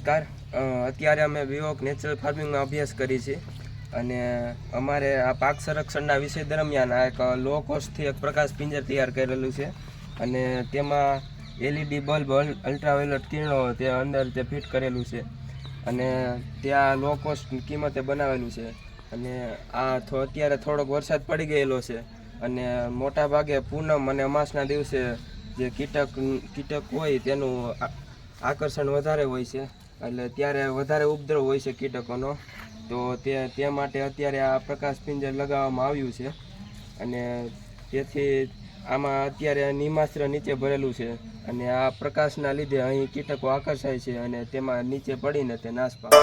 નમસ્કાર। અત્યારે અમે વિવોક નેચરલ ફાર્મિંગમાં અભ્યાસ કરી છે અને અમારે આ પાક સંરક્ષણના વિષય દરમિયાન આ એક લો કોસ્ટથી એક પ્રકાશ પિંજર તૈયાર કરેલું છે અને તેમાં LED બલ્બ અલ્ટ્રાવાયોલેટ કિરણો તે અંદર તે ફિટ કરેલું છે અને ત્યાં લો કોસ્ટ કિંમતે બનાવેલું છે અને આ અત્યારે થોડોક વરસાદ પડી ગયેલો છે અને મોટા ભાગે પૂનમ અને અમાસના દિવસે જે કીટક હોય તેનું આકર્ષણ વધારે હોય છે એટલે ત્યારે વધારે ઉપદ્રવ હોય છે કીટકોનો, તો તે માટે અત્યારે આ પ્રકાશ પિંજર લગાવવામાં આવ્યું છે અને તેથી આમાં અત્યારે નિમાસ્ત્ર નીચે ભરેલું છે અને આ પ્રકાશના લીધે અહીં કીટકો આકર્ષાય છે અને તેમાં નીચે પડીને તે નાશ પામે।